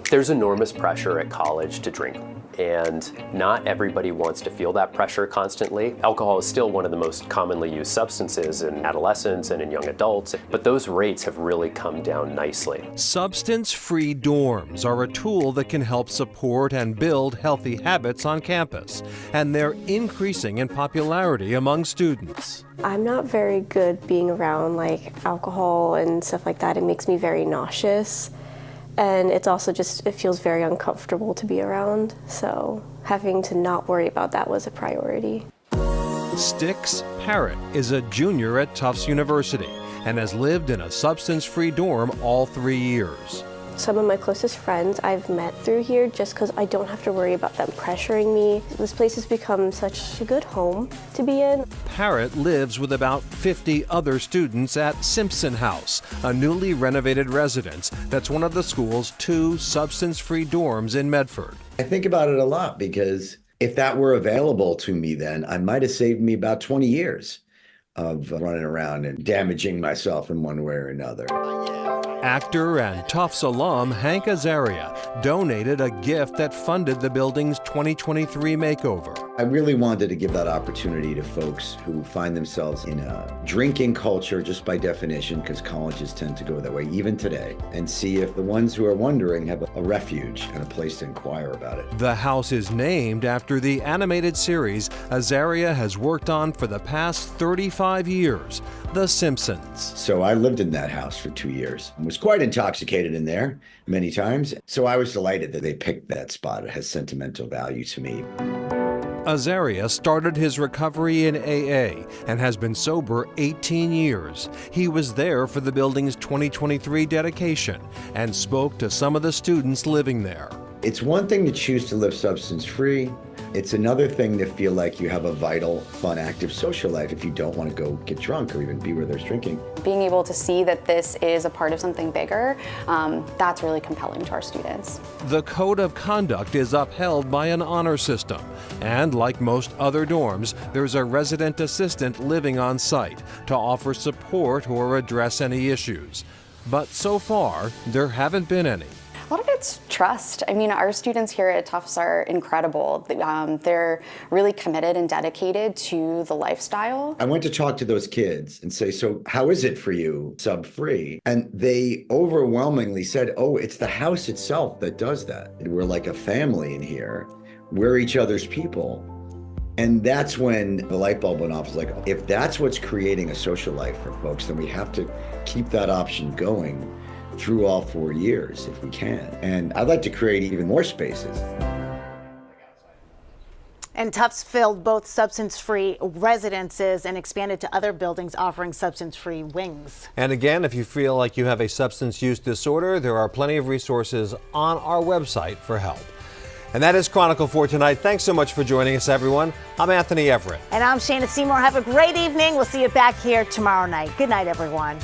There's enormous pressure at college to drink, and not everybody wants to feel that pressure constantly. Alcohol is still one of the most commonly used substances in adolescents and in young adults, but those rates have really come down nicely. Substance-free dorms are a tool that can help support and build healthy habits on campus, and they're increasing in popularity among students. I'm not very good being around like alcohol and stuff like that. It makes me very nauseous. And it's also just, it feels very uncomfortable to be around. So having to not worry about that was a priority. Styx Parrott is a junior at Tufts University and has lived in a substance-free dorm all 3 years. Some of my closest friends I've met through here just because I don't have to worry about them pressuring me. This place has become such a good home to be in. Parrott lives with about 50 other students at Simpson House, a newly renovated residence that's one of the school's 2 substance-free dorms in Medford. I think about it a lot because if that were available to me then, I might have saved me about 20 years of running around and damaging myself in one way or another. Actor and Tufts alum Hank Azaria donated a gift that funded the building's 2023 makeover. I really wanted to give that opportunity to folks who find themselves in a drinking culture just by definition, because colleges tend to go that way even today, and see if the ones who are wondering have a refuge and a place to inquire about it. The house is named after the animated series Azaria has worked on for the past 35 years, The Simpsons. So I lived in that house for 2 years and was quite intoxicated in there many times. So I was delighted that they picked that spot. It has sentimental value to me. Azaria started his recovery in AA and has been sober 18 years. He was there for the building's 2023 dedication and spoke to some of the students living there. It's one thing to choose to live substance-free. It's another thing to feel like you have a vital, fun, active social life if you don't want to go get drunk or even be where there's drinking. Being able to see that this is a part of something bigger, that's really compelling to our students. The code of conduct is upheld by an honor system, and like most other dorms, there's a resident assistant living on site to offer support or address any issues. But so far, there haven't been any. A lot of it's trust. I mean, our students here at Tufts are incredible. They're really committed and dedicated to the lifestyle. I went to talk to those kids and say, so how is it for you sub-free? And they overwhelmingly said, oh, it's the house itself that does that. We're like a family in here. We're each other's people. And that's when the light bulb went off. It's like, if that's what's creating a social life for folks, then we have to keep that option going through all 4 years if we can. And I'd like to create even more spaces. And Tufts filled both substance-free residences and expanded to other buildings offering substance-free wings. And again, if you feel like you have a substance use disorder, there are plenty of resources on our website for help. And that is Chronicle for tonight. Thanks so much for joining us, everyone. I'm Anthony Everett. And I'm Shana Seymour. Have a great evening. We'll see you back here tomorrow night. Good night, everyone.